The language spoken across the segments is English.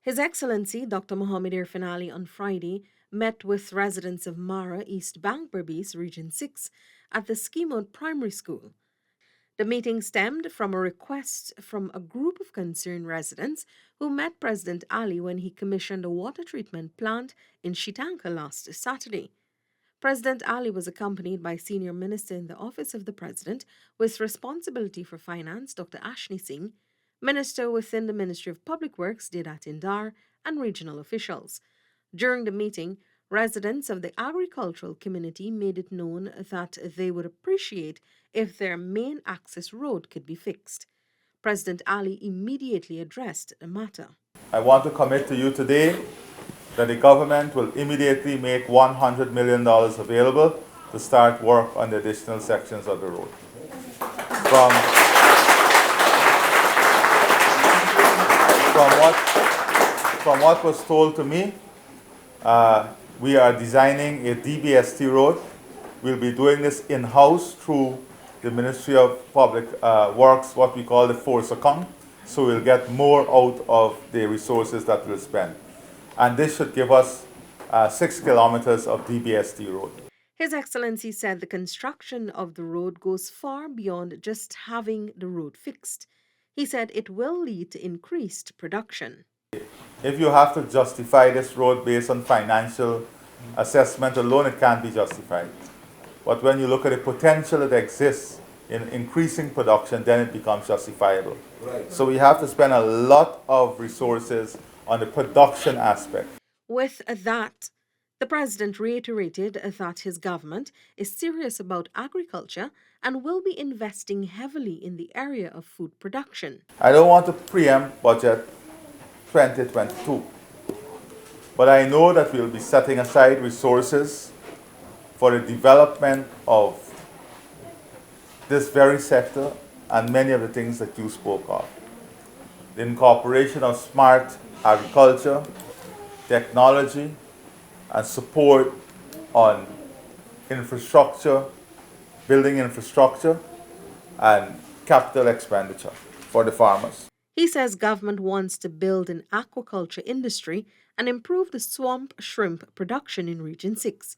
His Excellency Dr. Mohamed Irfan Ali on Friday met with residents of Mara, East Bank Berbice, Region 6 at the Skimont Primary School. The meeting stemmed from a request from a group of concerned residents who met President Ali when he commissioned a water treatment plant in Shitanka last Saturday. President Ali was accompanied by Senior Minister in the Office of the President with responsibility for finance, Dr. Ashni Singh, Minister within the Ministry of Public Works, Dedat Indar, and regional officials. During the meeting, residents of the agricultural community made it known that they would appreciate if their main access road could be fixed. President Ali immediately addressed the matter. I want to commit to you today that the government will immediately make $100 million available to start work on the additional sections of the road. From what was told to me, we are designing a DBST road. We'll be doing this in-house through the Ministry of Public Works, what we call the force account. So we'll get more out of the resources that we'll spend. And this should give us 6 kilometers of DBST road. His Excellency said the construction of the road goes far beyond just having the road fixed. He said it will lead to increased production. If you have to justify this road based on financial assessment alone, it can't be justified. But when you look at the potential that exists in increasing production, then it becomes justifiable. Right. So we have to spend a lot of resources on the production aspect. With that, the President reiterated that his government is serious about agriculture and will be investing heavily in the area of food production. I don't want to preempt budget 2022, but I know that we'll be setting aside resources for the development of this very sector and many of the things that you spoke of. The incorporation of smart agriculture, technology, and support on infrastructure, building infrastructure, and capital expenditure for the farmers. He says government wants to build an aquaculture industry and improve the swamp shrimp production in Region 6.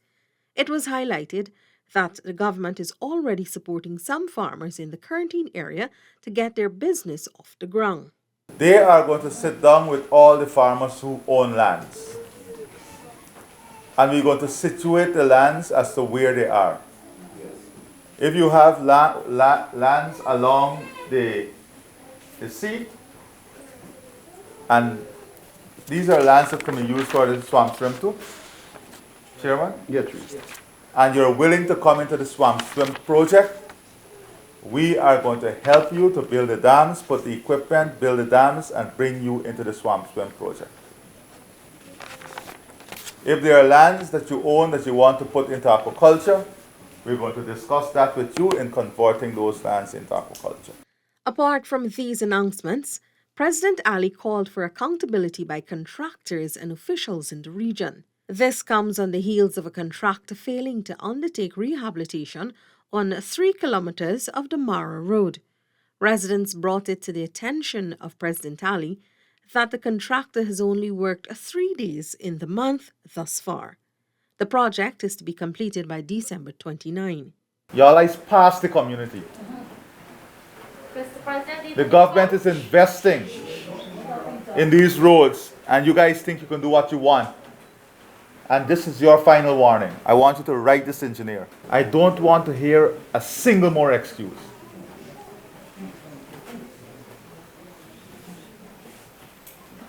It was highlighted that the government is already supporting some farmers in the quarantine area to get their business off the ground. They are going to sit down with all the farmers who own lands. And we're going to situate the lands as to where they are. If you have lands along the sea, and these are lands that can be used for the swamp swim too, Chairman? Yes. And you're willing to come into the swamp swim project, we are going to help you to build the dams, put the equipment, build the dams, and bring you into the swamp swim project. If there are lands that you own that you want to put into aquaculture, we're going to discuss that with you in converting those lands into aquaculture. Apart from these announcements, President Ali called for accountability by contractors and officials in the region. This comes on the heels of a contractor failing to undertake rehabilitation on 3 kilometers of the Mara Road. Residents brought it to the attention of President Ali that the contractor has only worked 3 days in the month thus far. The project is to be completed by December 29. Y'all is past the community. The government is investing in these roads, and you guys think you can do what you want. And this is your final warning. I want you to write this engineer. I don't want to hear a single more excuse.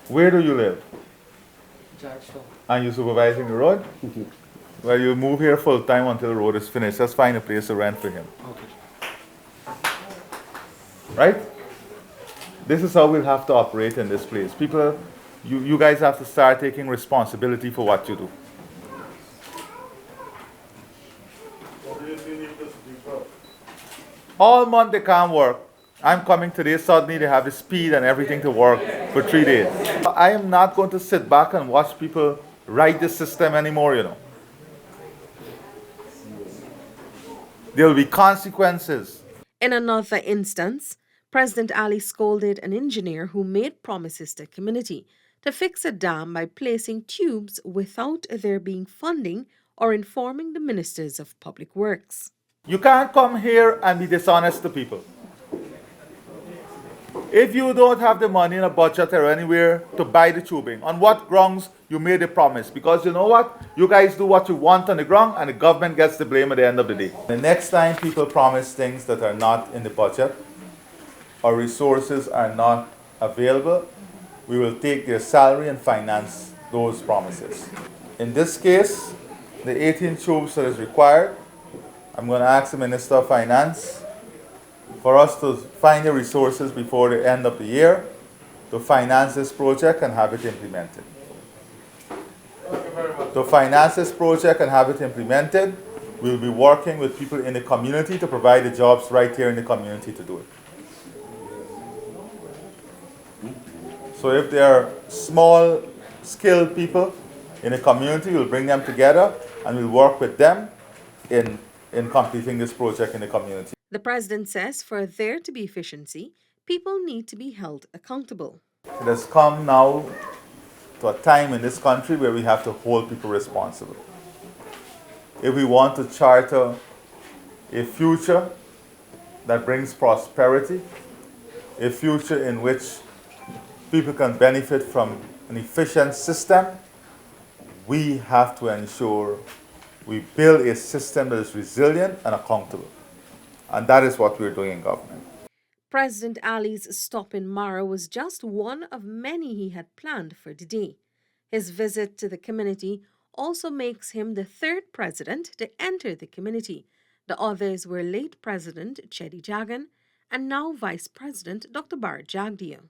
Where do you live? Georgetown. And you're supervising the road? Well, you move here full time until the road is finished. Just find a place to rent for him. Okay. Right? This is how we'll have to operate in this place. People, you guys have to start taking responsibility for what you do. All month they can't work. I'm coming today, suddenly they have the speed and everything to work for 3 days. I am not going to sit back and watch people write this system anymore, you know. There will be consequences. In another instance, President Ali scolded an engineer who made promises to the community to fix a dam by placing tubes without there being funding or informing the ministers of public works. You can't come here and be dishonest to people. If you don't have the money in a budget or anywhere to buy the tubing, on what grounds you made a promise? Because you know what? You guys do what you want on the ground and the government gets the blame at the end of the day. The next time people promise things that are not in the budget or resources are not available, we will take their salary and finance those promises. In this case, the 18 tubes that is required, I'm going to ask the Minister of Finance for us to find the resources before the end of the year to finance this project and have it implemented. To finance this project and have it implemented, we'll be working with people in the community to provide the jobs right here in the community to do it. So if there are small, skilled people in the community, we'll bring them together and we'll work with them in completing this project in the community. The president says for there to be efficiency, people need to be held accountable. It has come now to a time in this country where we have to hold people responsible. If we want to charter a future that brings prosperity, a future in which people can benefit from an efficient system, we have to ensure we build a system that is resilient and accountable. And that is what we're doing in government. President Ali's stop in Mara was just one of many he had planned for the day. His visit to the community also makes him the third president to enter the community. The others were late President Chedi Jagan and now Vice President Dr. Bharat Jagdeo.